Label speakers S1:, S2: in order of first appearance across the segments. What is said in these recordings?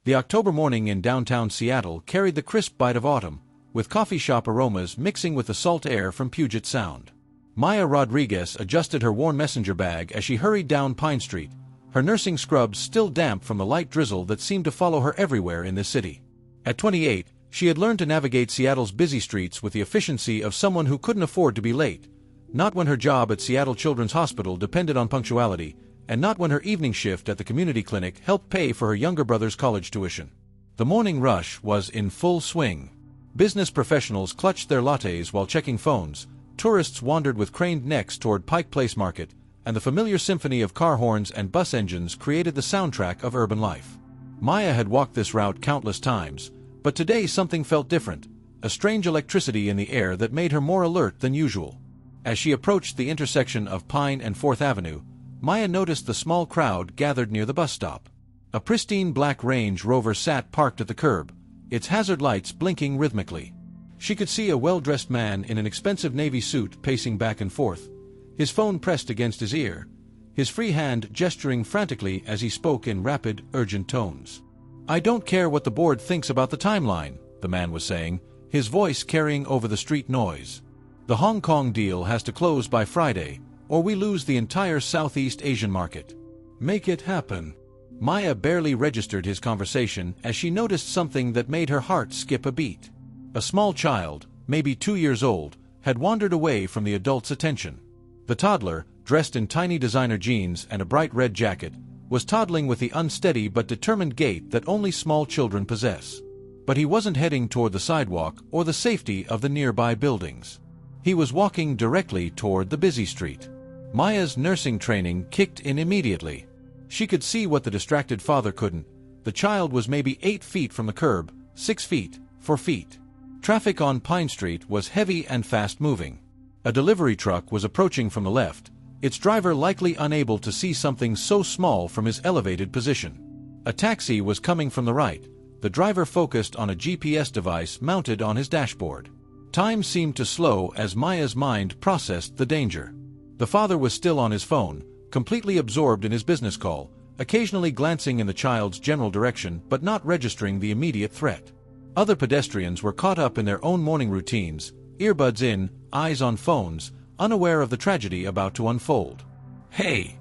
S1: The October morning in downtown Seattle carried the crisp bite of autumn, with coffee shop aromas mixing with the salt air from Puget Sound. Maya Rodriguez adjusted her worn messenger bag as she hurried down Pine Street, her nursing scrubs still damp from the light drizzle that seemed to follow her everywhere in this city. At 28, she had learned to navigate Seattle's busy streets with the efficiency of someone who couldn't afford to be late, not when her job at Seattle Children's Hospital depended on punctuality, and not when her evening shift at the community clinic helped pay for her younger brother's college tuition. The morning rush was in full swing. Business professionals clutched their lattes while checking phones, tourists wandered with craned necks toward Pike Place Market, and the familiar symphony of car horns and bus engines created the soundtrack of urban life. Maya had walked this route countless times, but today something felt different, a strange electricity in the air that made her more alert than usual. As she approached the intersection of Pine and 4th Avenue, Maya noticed the small crowd gathered near the bus stop. A pristine black Range Rover sat parked at the curb, its hazard lights blinking rhythmically. She could see a well-dressed man in an expensive navy suit pacing back and forth, his phone pressed against his ear, his free hand gesturing frantically as he spoke in rapid, urgent tones. "I don't care what the board thinks about the timeline," the man was saying, his voice carrying over the street noise. "The Hong Kong deal has to close by Friday, or we lose the entire Southeast Asian market. Make it happen." Maya barely registered his conversation as she noticed something that made her heart skip a beat. A small child, maybe 2 years old, had wandered away from the adult's attention. The toddler, dressed in tiny designer jeans and a bright red jacket, was toddling with the unsteady but determined gait that only small children possess. But he wasn't heading toward the sidewalk or the safety of the nearby buildings. He was walking directly toward the busy street. Maya's nursing training kicked in immediately. She could see what the distracted father couldn't. The child was maybe 8 feet from the curb, 6 feet, 4 feet. Traffic on Pine Street was heavy and fast-moving. A delivery truck was approaching from the left, its driver likely unable to see something so small from his elevated position. A taxi was coming from the right, the driver focused on a GPS device mounted on his dashboard. Time seemed to slow as Maya's mind processed the danger. The father was still on his phone, completely absorbed in his business call, occasionally glancing in the child's general direction but not registering the immediate threat. Other pedestrians were caught up in their own morning routines, earbuds in, eyes on phones, unaware of the tragedy about to unfold. "Hey!"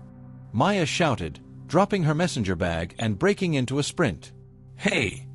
S1: Maya shouted, dropping her messenger bag and breaking into a sprint. "Hey!"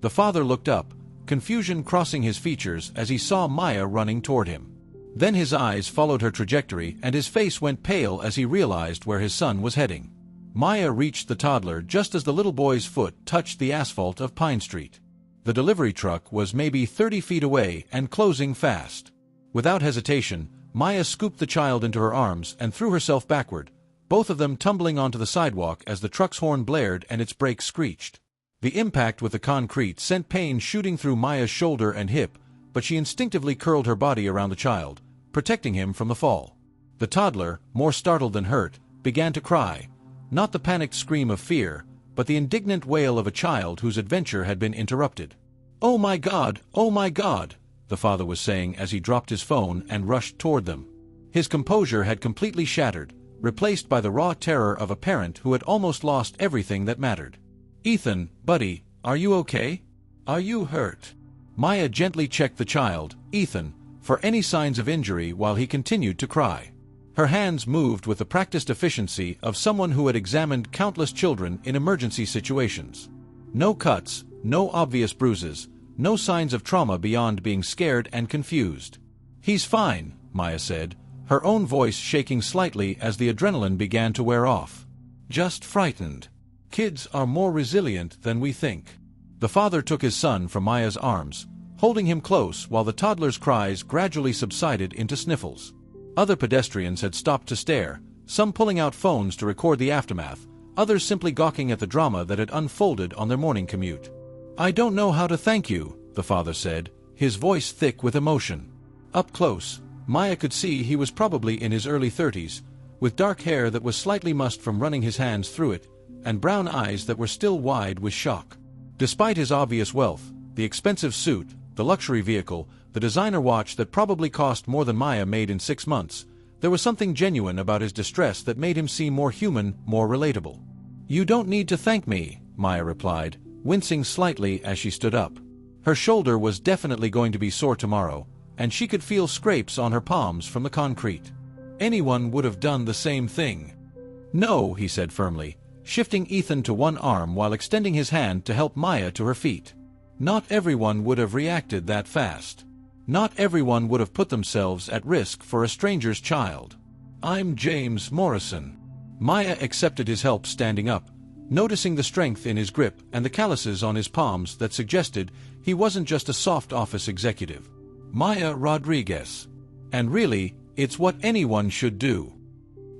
S1: The father looked up, confusion crossing his features as he saw Maya running toward him. Then his eyes followed her trajectory and his face went pale as he realized where his son was heading. Maya reached the toddler just as the little boy's foot touched the asphalt of Pine Street. The delivery truck was maybe 30 feet away and closing fast. Without hesitation, Maya scooped the child into her arms and threw herself backward, both of them tumbling onto the sidewalk as the truck's horn blared and its brakes screeched. The impact with the concrete sent pain shooting through Maya's shoulder and hip, but she instinctively curled her body around the child, protecting him from the fall. The toddler, more startled than hurt, began to cry, not the panicked scream of fear, but the indignant wail of a child whose adventure had been interrupted. "Oh my God! Oh my God!" the father was saying as he dropped his phone and rushed toward them. His composure had completely shattered, replaced by the raw terror of a parent who had almost lost everything that mattered. "Ethan, buddy, are you okay? Are you hurt?" Maya gently checked the child, Ethan, for any signs of injury while he continued to cry. Her hands moved with the practiced efficiency of someone who had examined countless children in emergency situations. No cuts, no obvious bruises, no signs of trauma beyond being scared and confused. "He's fine," Maya said, her own voice shaking slightly as the adrenaline began to wear off. "Just frightened. Kids are more resilient than we think." The father took his son from Maya's arms, holding him close while the toddler's cries gradually subsided into sniffles. Other pedestrians had stopped to stare, some pulling out phones to record the aftermath, others simply gawking at the drama that had unfolded on their morning commute. "I don't know how to thank you," the father said, his voice thick with emotion. Up close, Maya could see he was probably in his early 30s, with dark hair that was slightly mussed from running his hands through it, and brown eyes that were still wide with shock. Despite his obvious wealth, the expensive suit, the luxury vehicle, the designer watch that probably cost more than Maya made in 6 months, there was something genuine about his distress that made him seem more human, more relatable. "You don't need to thank me," Maya replied, wincing slightly as she stood up. Her shoulder was definitely going to be sore tomorrow, and she could feel scrapes on her palms from the concrete. Anyone would have done the same thing. "No," he said firmly, shifting Ethan to one arm while extending his hand to help Maya to her feet. Not everyone would have reacted that fast. Not everyone would have put themselves at risk for a stranger's child. "I'm James Morrison." Maya accepted his help standing up, noticing the strength in his grip and the calluses on his palms that suggested he wasn't just a soft office executive. Maya Rodriguez. And really, it's what anyone should do.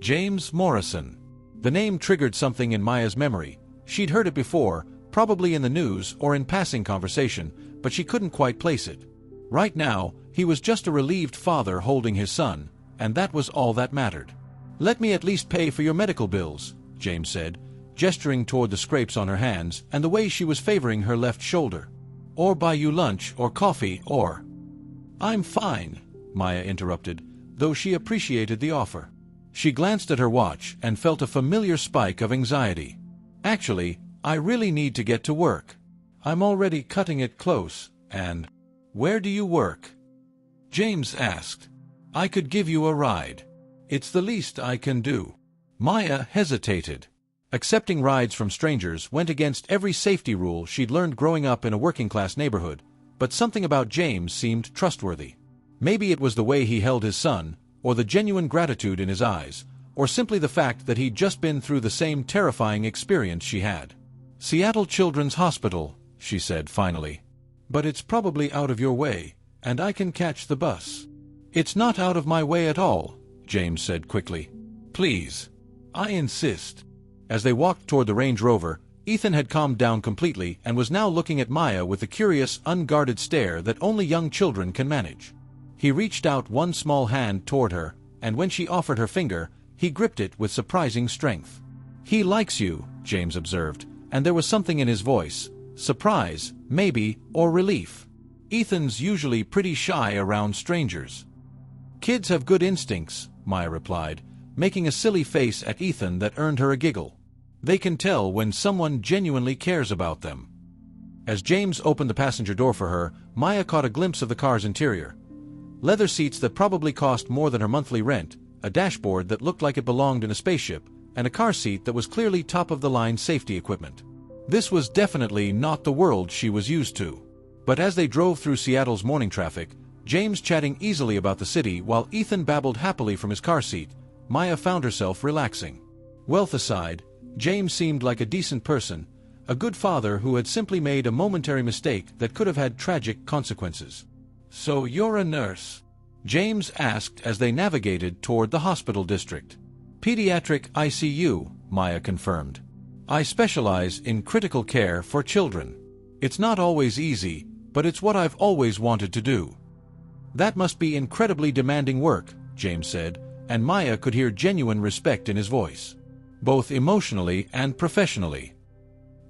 S1: James Morrison. The name triggered something in Maya's memory. She'd heard it before, probably in the news or in passing conversation, but she couldn't quite place it. Right now, he was just a relieved father holding his son, and that was all that mattered. "Let me at least pay for your medical bills," James said, gesturing toward the scrapes on her hands and the way she was favoring her left shoulder. "Or buy you lunch or coffee or—" "I'm fine," Maya interrupted, though she appreciated the offer. She glanced at her watch and felt a familiar spike of anxiety. "Actually, I really need to get to work. I'm already cutting it close, and—" "Where do you work?" James asked. "I could give you a ride. It's the least I can do." Maya hesitated. Accepting rides from strangers went against every safety rule she'd learned growing up in a working-class neighborhood, but something about James seemed trustworthy. Maybe it was the way he held his son, or the genuine gratitude in his eyes, or simply the fact that he'd just been through the same terrifying experience she had. "Seattle Children's Hospital," she said finally. "But it's probably out of your way, and I can catch the bus." "It's not out of my way at all," James said quickly. "Please. I insist." As they walked toward the Range Rover, Ethan had calmed down completely and was now looking at Maya with the curious, unguarded stare that only young children can manage. He reached out one small hand toward her, and when she offered her finger, he gripped it with surprising strength. "He likes you," James observed, and there was something in his voice, surprise, maybe, or relief. "Ethan's usually pretty shy around strangers." "Kids have good instincts," Maya replied, making a silly face at Ethan that earned her a giggle. "They can tell when someone genuinely cares about them." As James opened the passenger door for her, Maya caught a glimpse of the car's interior. Leather seats that probably cost more than her monthly rent, a dashboard that looked like it belonged in a spaceship, and a car seat that was clearly top-of-the-line safety equipment. This was definitely not the world she was used to. But as they drove through Seattle's morning traffic, James chatting easily about the city while Ethan babbled happily from his car seat, Maya found herself relaxing. Wealth aside, James seemed like a decent person, a good father who had simply made a momentary mistake that could have had tragic consequences. "So you're a nurse?" James asked as they navigated toward the hospital district. "Pediatric ICU," Maya confirmed. "I specialize in critical care for children. It's not always easy, but it's what I've always wanted to do." "That must be incredibly demanding work," James said, and Maya could hear genuine respect in his voice. "Both emotionally and professionally."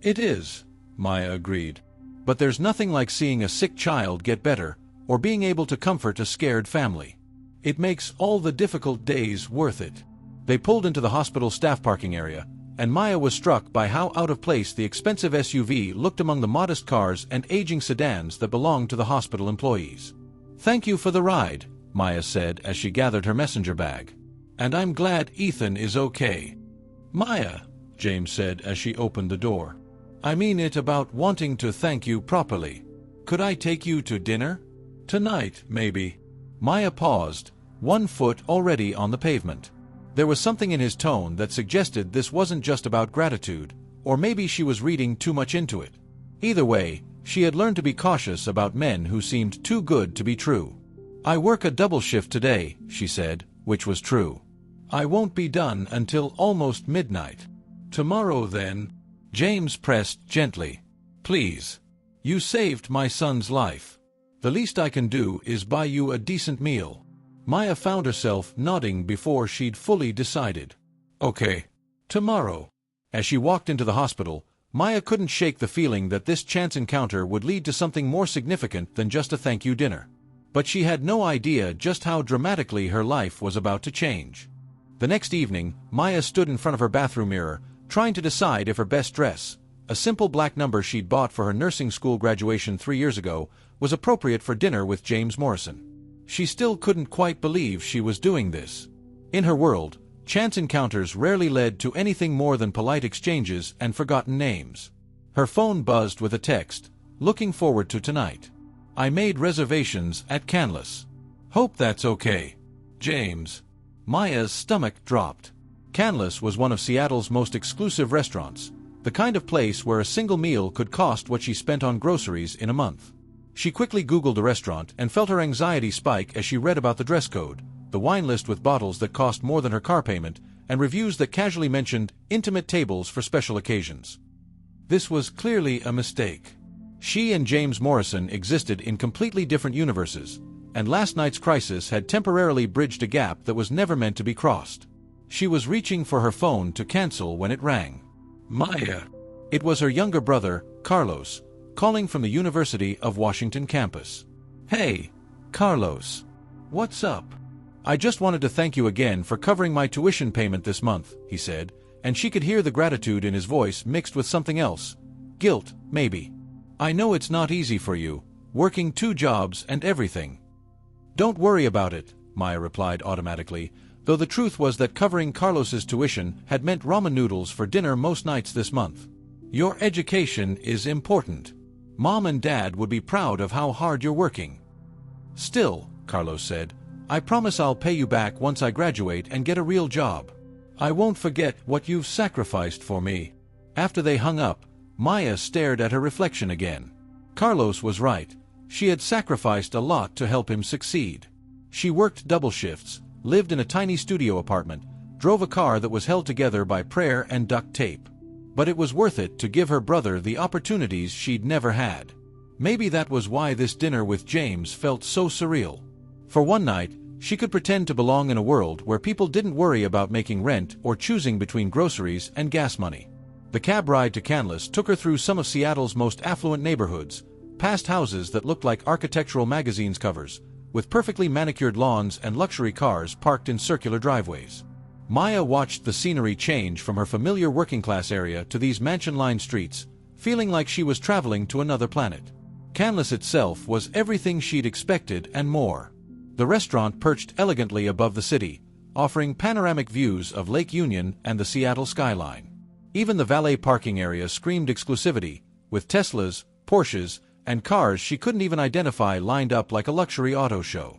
S1: "It is," Maya agreed. "But there's nothing like seeing a sick child get better, or being able to comfort a scared family. It makes all the difficult days worth it." They pulled into the hospital staff parking area, and Maya was struck by how out of place the expensive SUV looked among the modest cars and aging sedans that belonged to the hospital employees. "Thank you for the ride," Maya said as she gathered her messenger bag. "And I'm glad Ethan is okay." "Maya," James said as she opened the door. "I mean it about wanting to thank you properly. Could I take you to dinner? Tonight, maybe?" Maya paused, one foot already on the pavement. There was something in his tone that suggested this wasn't just about gratitude, or maybe she was reading too much into it. Either way, she had learned to be cautious about men who seemed too good to be true. "I work a double shift today," she said, which was true. "I won't be done until almost midnight." "Tomorrow then?" James pressed gently. "Please. You saved my son's life. The least I can do is buy you a decent meal." Maya found herself nodding before she'd fully decided. "Okay. Tomorrow." As she walked into the hospital, Maya couldn't shake the feeling that this chance encounter would lead to something more significant than just a thank-you dinner. But she had no idea just how dramatically her life was about to change. The next evening, Maya stood in front of her bathroom mirror, trying to decide if her best dress, A simple black number she'd bought for her nursing school graduation 3 years ago was appropriate for dinner with James Morrison. She still couldn't quite believe she was doing this. In her world, chance encounters rarely led to anything more than polite exchanges and forgotten names. Her phone buzzed with a text, "Looking forward to tonight. I made reservations at Canlis. Hope that's okay. James." Maya's stomach dropped. Canlis was one of Seattle's most exclusive restaurants, the kind of place where a single meal could cost what she spent on groceries in a month. She quickly Googled the restaurant and felt her anxiety spike as she read about the dress code, the wine list with bottles that cost more than her car payment, and reviews that casually mentioned intimate tables for special occasions. This was clearly a mistake. She and James Morrison existed in completely different universes, and last night's crisis had temporarily bridged a gap that was never meant to be crossed. She was reaching for her phone to cancel when it rang. Maya. It was her younger brother, Carlos, calling from the University of Washington campus. "Hey, Carlos. What's up? I just wanted to thank you again for covering my tuition payment this month," he said, and she could hear the gratitude in his voice mixed with something else. Guilt, maybe. "I know it's not easy for you, working 2 jobs and everything." "Don't worry about it," Maya replied automatically, though the truth was that covering Carlos's tuition had meant ramen noodles for dinner most nights this month. "Your education is important. Mom and Dad would be proud of how hard you're working." "Still," Carlos said, "I promise I'll pay you back once I graduate and get a real job. I won't forget what you've sacrificed for me." After they hung up, Maya stared at her reflection again. Carlos was right. She had sacrificed a lot to help him succeed. She worked double shifts, lived in a tiny studio apartment, drove a car that was held together by prayer and duct tape. But it was worth it to give her brother the opportunities she'd never had. Maybe that was why this dinner with James felt so surreal. For one night, she could pretend to belong in a world where people didn't worry about making rent or choosing between groceries and gas money. The cab ride to Canlis took her through some of Seattle's most affluent neighborhoods, past houses that looked like architectural magazines covers, with perfectly manicured lawns and luxury cars parked in circular driveways. Maya watched the scenery change from her familiar working-class area to these mansion-lined streets, feeling like she was traveling to another planet. Canlis itself was everything she'd expected and more. The restaurant perched elegantly above the city, offering panoramic views of Lake Union and the Seattle skyline. Even the valet parking area screamed exclusivity, with Teslas, Porsches, and cars she couldn't even identify lined up like a luxury auto show.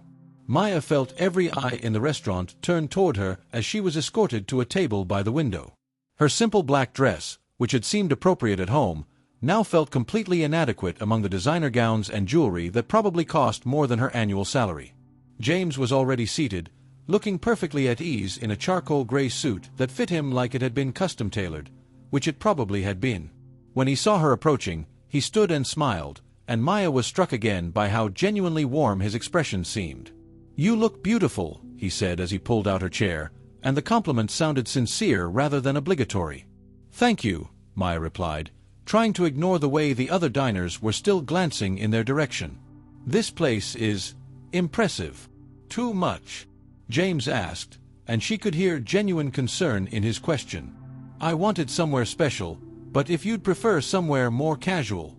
S1: Maya felt every eye in the restaurant turn toward her as she was escorted to a table by the window. Her simple black dress, which had seemed appropriate at home, now felt completely inadequate among the designer gowns and jewelry that probably cost more than her annual salary. James was already seated, looking perfectly at ease in a charcoal gray suit that fit him like it had been custom-tailored, which it probably had been. When he saw her approaching, he stood and smiled, and Maya was struck again by how genuinely warm his expression seemed. "You look beautiful," he said as he pulled out her chair, and the compliment sounded sincere rather than obligatory. "Thank you," Maya replied, trying to ignore the way the other diners were still glancing in their direction. "This place is impressive." "Too much?" James asked, and she could hear genuine concern in his question. "I wanted somewhere special, but if you'd prefer somewhere more casual."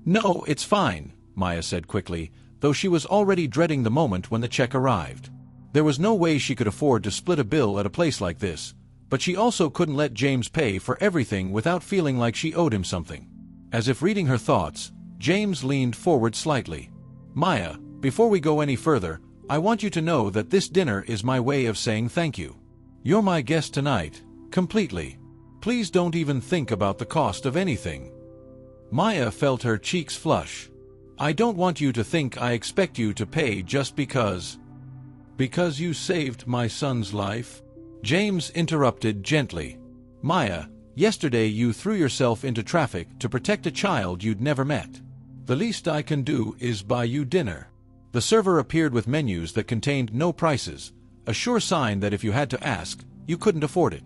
S1: "No, it's fine," Maya said quickly, though she was already dreading the moment when the check arrived. There was no way she could afford to split a bill at a place like this, but she also couldn't let James pay for everything without feeling like she owed him something. As if reading her thoughts, James leaned forward slightly. "Maya, before we go any further, I want you to know that this dinner is my way of saying thank you. You're my guest tonight, completely. Please don't even think about the cost of anything." Maya felt her cheeks flush. "I don't want you to think I expect you to pay just because you saved my son's life," James interrupted gently. "Maya, yesterday you threw yourself into traffic to protect a child you'd never met. The least I can do is buy you dinner." The server appeared with menus that contained no prices, a sure sign that if you had to ask, you couldn't afford it.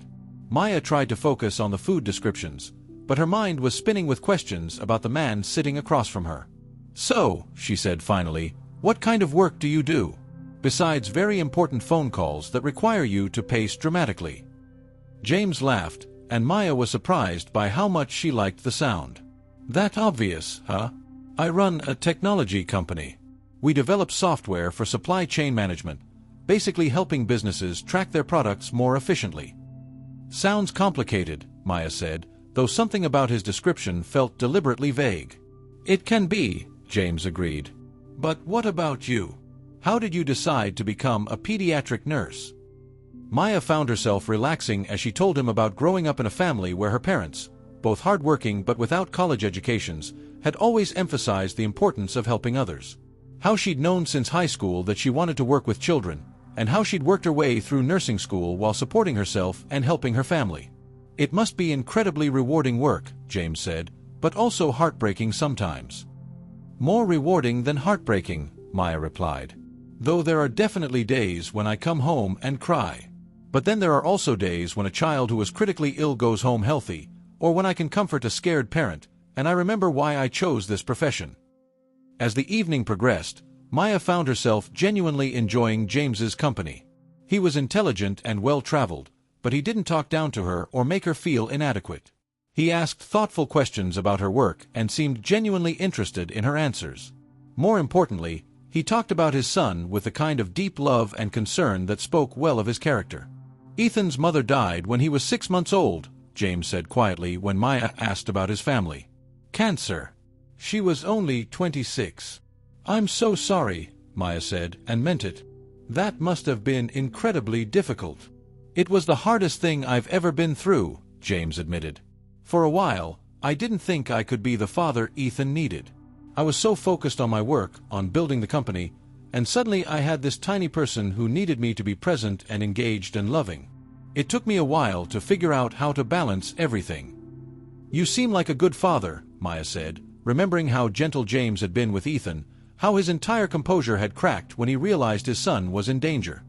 S1: Maya tried to focus on the food descriptions, but her mind was spinning with questions about the man sitting across from her. "So," she said finally, "what kind of work do you do? Besides very important phone calls that require you to pace dramatically." James laughed, and Maya was surprised by how much she liked the sound. That obvious, huh? I run a technology company. We develop software for supply chain management, basically helping businesses track their products more efficiently. Sounds complicated, Maya said, though something about his description felt deliberately vague. It can be, James agreed. But what about you? How did you decide to become a pediatric nurse? Maya found herself relaxing as she told him about growing up in a family where her parents, both hardworking but without college educations, had always emphasized the importance of helping others. How she'd known since high school that she wanted to work with children, and how she'd worked her way through nursing school while supporting herself and helping her family. It must be incredibly rewarding work, James said, but also heartbreaking sometimes. More rewarding than heartbreaking, Maya replied. Though there are definitely days when I come home and cry. But then there are also days when a child who is critically ill goes home healthy, or when I can comfort a scared parent, and I remember why I chose this profession. As the evening progressed, Maya found herself genuinely enjoying James's company. He was intelligent and well-traveled, but he didn't talk down to her or make her feel inadequate. He asked thoughtful questions about her work and seemed genuinely interested in her answers. More importantly, he talked about his son with the kind of deep love and concern that spoke well of his character. Ethan's mother died when he was 6 months old, James said quietly when Maya asked about his family. Cancer. She was only 26. I'm so sorry, Maya said, and meant it. That must have been incredibly difficult. It was the hardest thing I've ever been through, James admitted. For a while, I didn't think I could be the father Ethan needed. I was so focused on my work, on building the company, and suddenly I had this tiny person who needed me to be present and engaged and loving. It took me a while to figure out how to balance everything. You seem like a good father, Maya said, remembering how gentle James had been with Ethan, how his entire composure had cracked when he realized his son was in danger.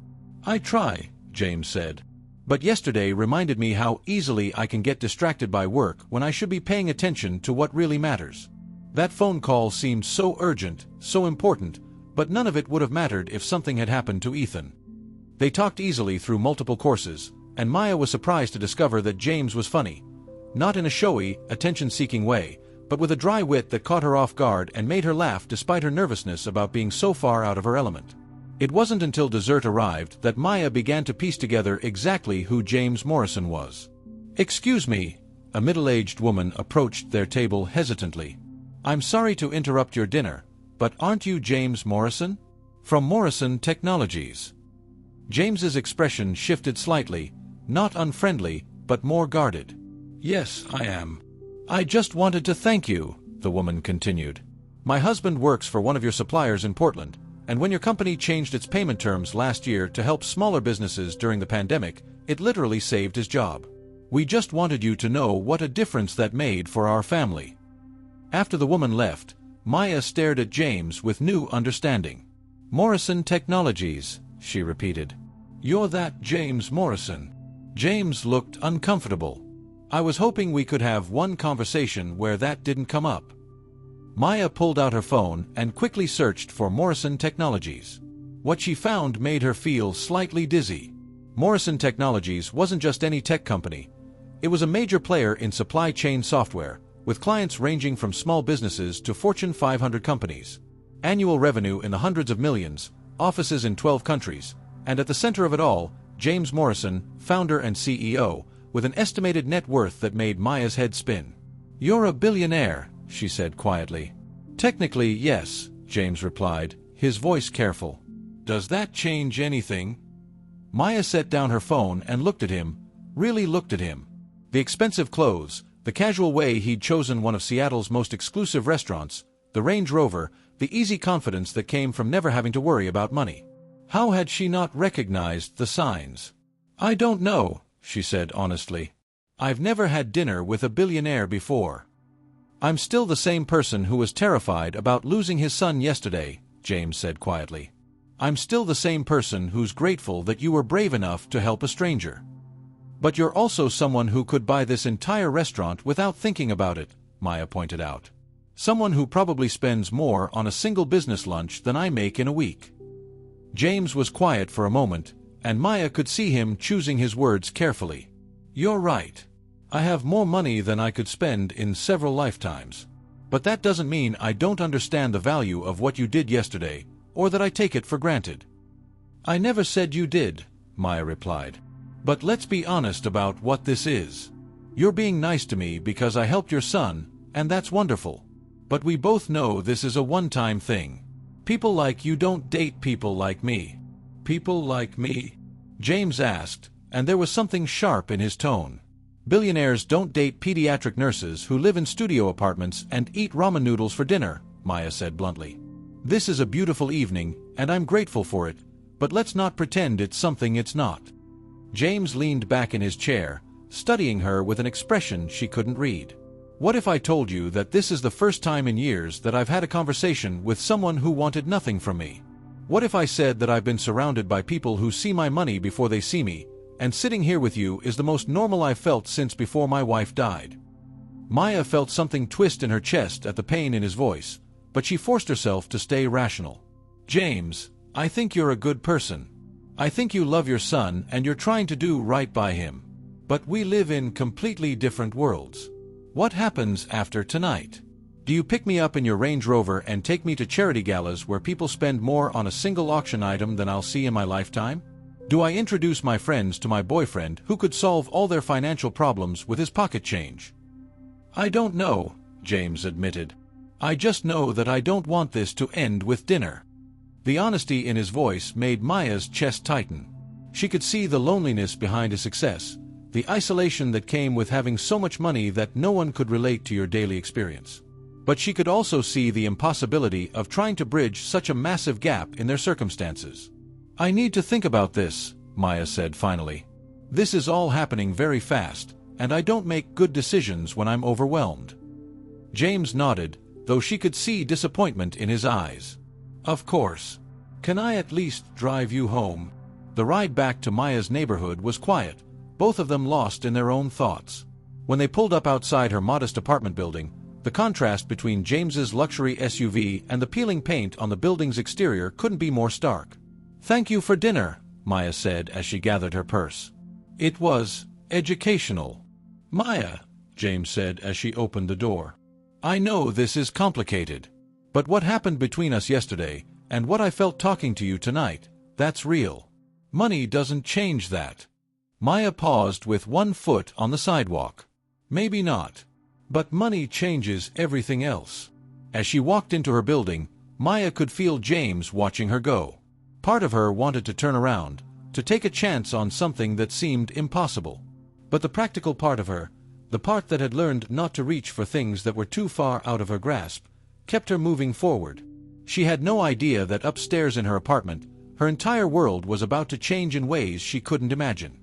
S1: I try, James said. But yesterday reminded me how easily I can get distracted by work when I should be paying attention to what really matters. That phone call seemed so urgent, so important, but none of it would have mattered if something had happened to Ethan. They talked easily through multiple courses, and Maya was surprised to discover that James was funny. Not in a showy, attention-seeking way, but with a dry wit that caught her off guard and made her laugh despite her nervousness about being so far out of her element. It wasn't until dessert arrived that Maya began to piece together exactly who James Morrison was. Excuse me, a middle-aged woman approached their table hesitantly. I'm sorry to interrupt your dinner, but aren't you James Morrison? From Morrison Technologies. James's expression shifted slightly, not unfriendly, but more guarded. Yes, I am. I just wanted to thank you, the woman continued. My husband works for one of your suppliers in Portland, and when your company changed its payment terms last year to help smaller businesses during the pandemic, it literally saved his job. We just wanted you to know what a difference that made for our family. After the woman left, Maya stared at James with new understanding. Morrison Technologies, she repeated. You're that James Morrison. James looked uncomfortable. I was hoping we could have one conversation where that didn't come up. Maya pulled out her phone and quickly searched for Morrison Technologies. What she found made her feel slightly dizzy. Morrison Technologies wasn't just any tech company. It was a major player in supply chain software, with clients ranging from small businesses to Fortune 500 companies. Annual revenue in the hundreds of millions, offices in 12 countries, and at the center of it all, James Morrison, founder and CEO, with an estimated net worth that made Maya's head spin. You're a billionaire, she said quietly. Technically, yes, James replied, his voice careful. Does that change anything? Maya set down her phone and looked at him, really looked at him. The expensive clothes, the casual way he'd chosen one of Seattle's most exclusive restaurants, the Range Rover, the easy confidence that came from never having to worry about money. How had she not recognized the signs? I don't know, she said honestly. I've never had dinner with a billionaire before. I'm still the same person who was terrified about losing his son yesterday, James said quietly. I'm still the same person who's grateful that you were brave enough to help a stranger. But you're also someone who could buy this entire restaurant without thinking about it, Maya pointed out. Someone who probably spends more on a single business lunch than I make in a week. James was quiet for a moment, and Maya could see him choosing his words carefully. You're right. I have more money than I could spend in several lifetimes. But that doesn't mean I don't understand the value of what you did yesterday, or that I take it for granted." "I never said you did," Maya replied. "But let's be honest about what this is. You're being nice to me because I helped your son, and that's wonderful. But we both know this is a one-time thing. People like you don't date people like me." "People like me?" James asked, and there was something sharp in his tone. "Billionaires don't date pediatric nurses who live in studio apartments and eat ramen noodles for dinner," Maya said bluntly. "This is a beautiful evening, and I'm grateful for it, but let's not pretend it's something it's not." James leaned back in his chair, studying her with an expression she couldn't read. "What if I told you that this is the first time in years that I've had a conversation with someone who wanted nothing from me? What if I said that I've been surrounded by people who see my money before they see me, and sitting here with you is the most normal I've felt since before my wife died?" Maya felt something twist in her chest at the pain in his voice, but she forced herself to stay rational. "James, I think you're a good person. I think you love your son and you're trying to do right by him. But we live in completely different worlds. What happens after tonight? Do you pick me up in your Range Rover and take me to charity galas where people spend more on a single auction item than I'll see in my lifetime? Do I introduce my friends to my boyfriend who could solve all their financial problems with his pocket change?" "I don't know," James admitted. "I just know that I don't want this to end with dinner." The honesty in his voice made Maya's chest tighten. She could see the loneliness behind his success, the isolation that came with having so much money that no one could relate to your daily experience. But she could also see the impossibility of trying to bridge such a massive gap in their circumstances. "I need to think about this," Maya said finally. "This is all happening very fast, and I don't make good decisions when I'm overwhelmed." James nodded, though she could see disappointment in his eyes. "Of course. Can I at least drive you home?" The ride back to Maya's neighborhood was quiet, both of them lost in their own thoughts. When they pulled up outside her modest apartment building, the contrast between James's luxury SUV and the peeling paint on the building's exterior couldn't be more stark. "Thank you for dinner," Maya said as she gathered her purse. "It was educational." "Maya," James said as she opened the door. "I know this is complicated. But what happened between us yesterday, and what I felt talking to you tonight, that's real. Money doesn't change that." Maya paused with one foot on the sidewalk. "Maybe not. But money changes everything else." As she walked into her building, Maya could feel James watching her go. Part of her wanted to turn around, to take a chance on something that seemed impossible. But the practical part of her, the part that had learned not to reach for things that were too far out of her grasp, kept her moving forward. She had no idea that upstairs in her apartment, her entire world was about to change in ways she couldn't imagine.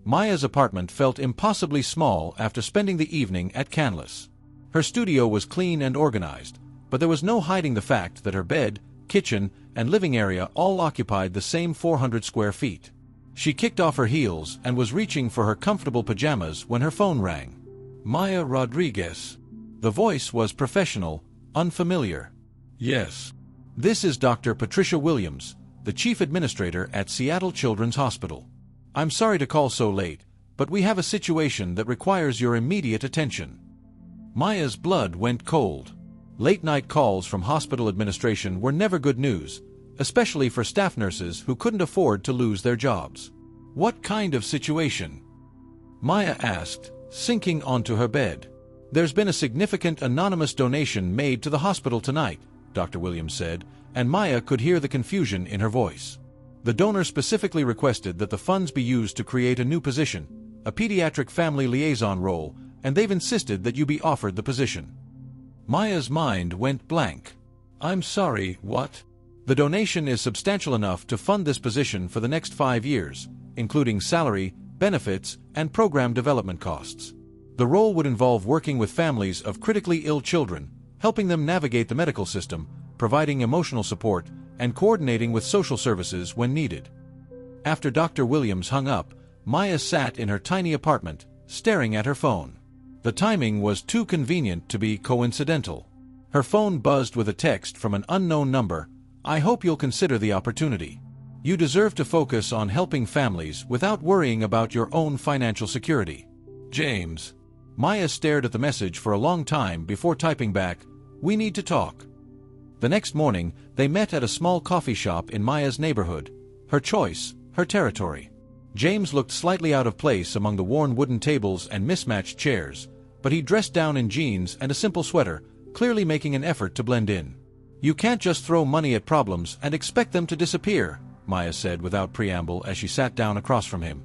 S1: Maya's apartment felt impossibly small after spending the evening at Canlis. Her studio was clean and organized, but there was no hiding the fact that her bed, kitchen, and living area all occupied the same 400 square feet. She kicked off her heels and was reaching for her comfortable pajamas when her phone rang. "Maya Rodriguez." The voice was professional, unfamiliar. "Yes. This is Dr. Patricia Williams, the chief administrator at Seattle Children's Hospital. I'm sorry to call so late, but we have a situation that requires your immediate attention." Maya's blood went cold. Late-night calls from hospital administration were never good news, especially for staff nurses who couldn't afford to lose their jobs. "What kind of situation?" Maya asked, sinking onto her bed. "There's been a significant anonymous donation made to the hospital tonight," Dr. Williams said, and Maya could hear the confusion in her voice. "The donor specifically requested that the funds be used to create a new position, a pediatric family liaison role, and they've insisted that you be offered the position." Maya's mind went blank. "I'm sorry, what?" "The donation is substantial enough to fund this position for the next 5 years, including salary, benefits, and program development costs. The role would involve working with families of critically ill children, helping them navigate the medical system, providing emotional support, and coordinating with social services when needed." After Dr. Williams hung up, Maya sat in her tiny apartment, staring at her phone. The timing was too convenient to be coincidental. Her phone buzzed with a text from an unknown number. "I hope you'll consider the opportunity. You deserve to focus on helping families without worrying about your own financial security. James." Maya stared at the message for a long time before typing back, "We need to talk." The next morning, they met at a small coffee shop in Maya's neighborhood. Her choice, her territory. James looked slightly out of place among the worn wooden tables and mismatched chairs, but he dressed down in jeans and a simple sweater, clearly making an effort to blend in. "You can't just throw money at problems and expect them to disappear," Maya said without preamble as she sat down across from him.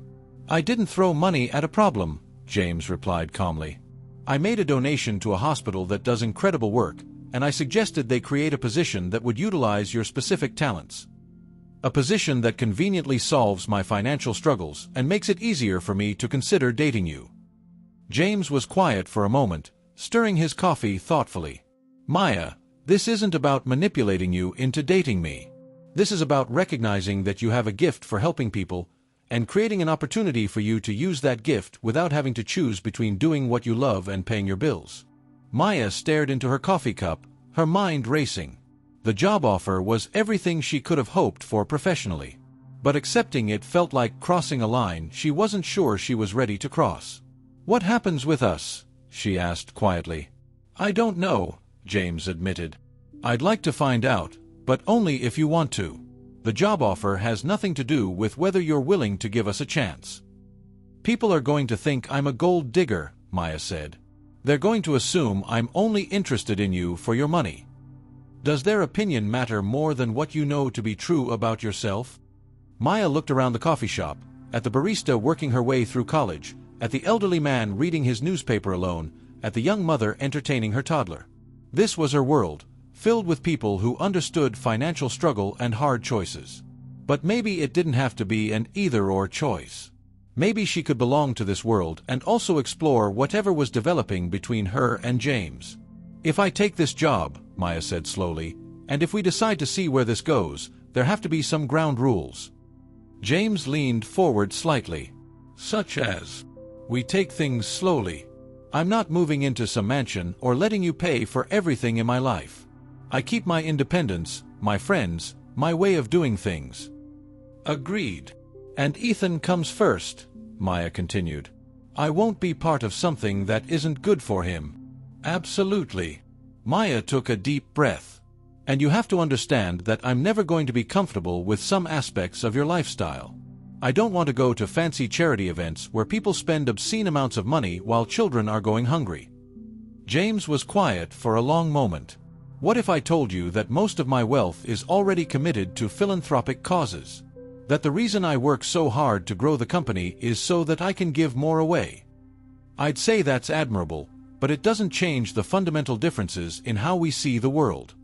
S1: "I didn't throw money at a problem," James replied calmly. "I made a donation to a hospital that does incredible work, and I suggested they create a position that would utilize your specific talents. A position that conveniently solves my financial struggles and makes it easier for me to consider dating you." James was quiet for a moment, stirring his coffee thoughtfully. "Maya, this isn't about manipulating you into dating me. This is about recognizing that you have a gift for helping people and creating an opportunity for you to use that gift without having to choose between doing what you love and paying your bills." Maya stared into her coffee cup, her mind racing. The job offer was everything she could have hoped for professionally. But accepting it felt like crossing a line she wasn't sure she was ready to cross. "What happens with us?" she asked quietly. "I don't know," James admitted. "I'd like to find out, but only if you want to. The job offer has nothing to do with whether you're willing to give us a chance." "People are going to think I'm a gold digger," Maya said. "They're going to assume I'm only interested in you for your money. Does their opinion matter more than what you know to be true about yourself?" Maya looked around the coffee shop, at the barista working her way through college, at the elderly man reading his newspaper alone, at the young mother entertaining her toddler. This was her world, filled with people who understood financial struggle and hard choices. But maybe it didn't have to be an either-or choice. Maybe she could belong to this world and also explore whatever was developing between her and James. "If I take this job," Maya said slowly, "and if we decide to see where this goes, there have to be some ground rules." James leaned forward slightly. "Such as?" "We take things slowly. I'm not moving into some mansion or letting you pay for everything in my life. I keep my independence, my friends, my way of doing things." "Agreed. And Ethan comes first," Maya continued. "I won't be part of something that isn't good for him." "Absolutely." Maya took a deep breath. "And you have to understand that I'm never going to be comfortable with some aspects of your lifestyle. I don't want to go to fancy charity events where people spend obscene amounts of money while children are going hungry." James was quiet for a long moment. "What if I told you that most of my wealth is already committed to philanthropic causes? That the reason I work so hard to grow the company is so that I can give more away? I'd say that's admirable, but it doesn't change the fundamental differences in how we see the world."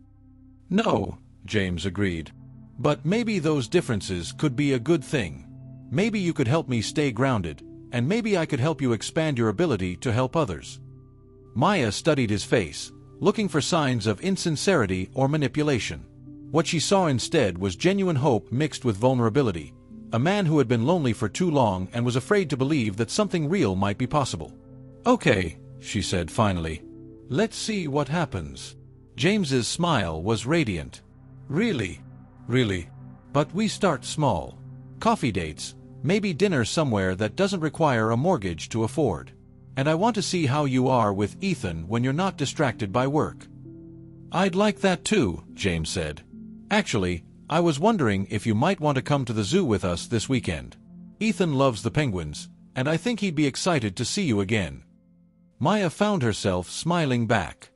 S1: "No," James agreed. "But maybe those differences could be a good thing. Maybe you could help me stay grounded, and maybe I could help you expand your ability to help others." Maya studied his face, looking for signs of insincerity or manipulation. What she saw instead was genuine hope mixed with vulnerability, a man who had been lonely for too long and was afraid to believe that something real might be possible. "Okay," she said finally. "Let's see what happens." James's smile was radiant. "Really? Really? But we start small. Coffee dates, maybe dinner somewhere that doesn't require a mortgage to afford. And I want to see how you are with Ethan when you're not distracted by work." "I'd like that too," James said. "Actually, I was wondering if you might want to come to the zoo with us this weekend. Ethan loves the penguins, and I think he'd be excited to see you again." Maya found herself smiling back.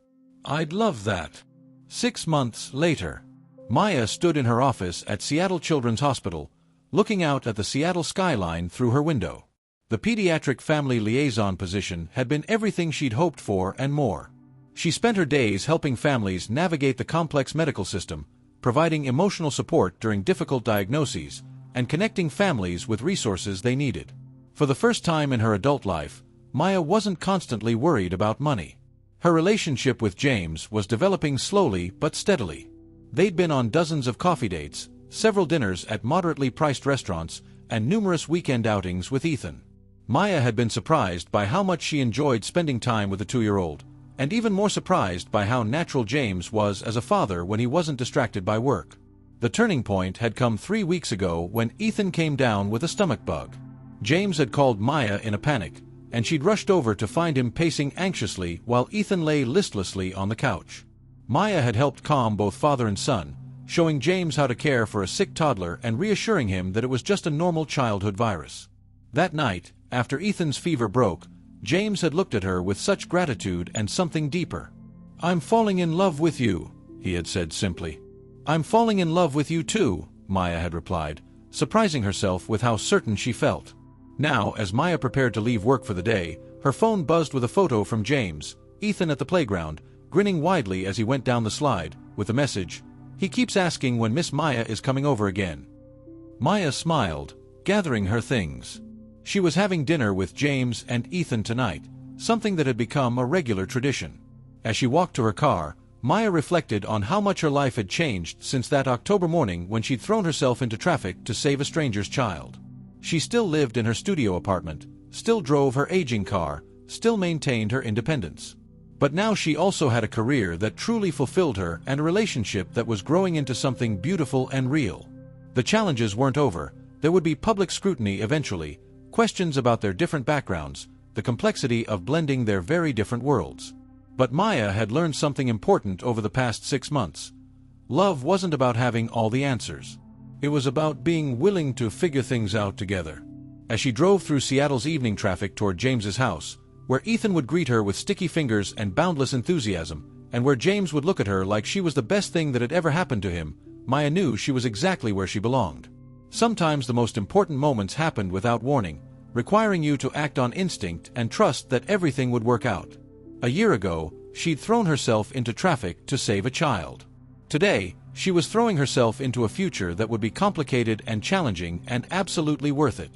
S1: "I'd love that." 6 months later, Maya stood in her office at Seattle Children's Hospital, looking out at the Seattle skyline through her window. The pediatric family liaison position had been everything she'd hoped for and more. She spent her days helping families navigate the complex medical system, providing emotional support during difficult diagnoses, and connecting families with resources they needed. For the first time in her adult life, Maya wasn't constantly worried about money. Her relationship with James was developing slowly but steadily. They'd been on dozens of coffee dates, several dinners at moderately priced restaurants, and numerous weekend outings with Ethan. Maya had been surprised by how much she enjoyed spending time with the 2-year-old, and even more surprised by how natural James was as a father when he wasn't distracted by work. The turning point had come 3 weeks ago when Ethan came down with a stomach bug. James had called Maya in a panic, and she'd rushed over to find him pacing anxiously while Ethan lay listlessly on the couch. Maya had helped calm both father and son, showing James how to care for a sick toddler and reassuring him that it was just a normal childhood virus. That night, after Ethan's fever broke, James had looked at her with such gratitude and something deeper. "I'm falling in love with you," he had said simply. "I'm falling in love with you too," Maya had replied, surprising herself with how certain she felt. Now, as Maya prepared to leave work for the day, her phone buzzed with a photo from James, Ethan at the playground, grinning widely as he went down the slide, with the message, "He keeps asking when Miss Maya is coming over again." Maya smiled, gathering her things. She was having dinner with James and Ethan tonight, something that had become a regular tradition. As she walked to her car, Maya reflected on how much her life had changed since that October morning when she'd thrown herself into traffic to save a stranger's child. She still lived in her studio apartment, still drove her aging car, still maintained her independence. But now she also had a career that truly fulfilled her and a relationship that was growing into something beautiful and real. The challenges weren't over. There would be public scrutiny eventually, questions about their different backgrounds, the complexity of blending their very different worlds. But Maya had learned something important over the past 6 months. Love wasn't about having all the answers. It was about being willing to figure things out together. As she drove through Seattle's evening traffic toward James's house, where Ethan would greet her with sticky fingers and boundless enthusiasm, and where James would look at her like she was the best thing that had ever happened to him, Maya knew she was exactly where she belonged. Sometimes the most important moments happened without warning, requiring you to act on instinct and trust that everything would work out. A year ago, she'd thrown herself into traffic to save a child. Today, she was throwing herself into a future that would be complicated and challenging and absolutely worth it.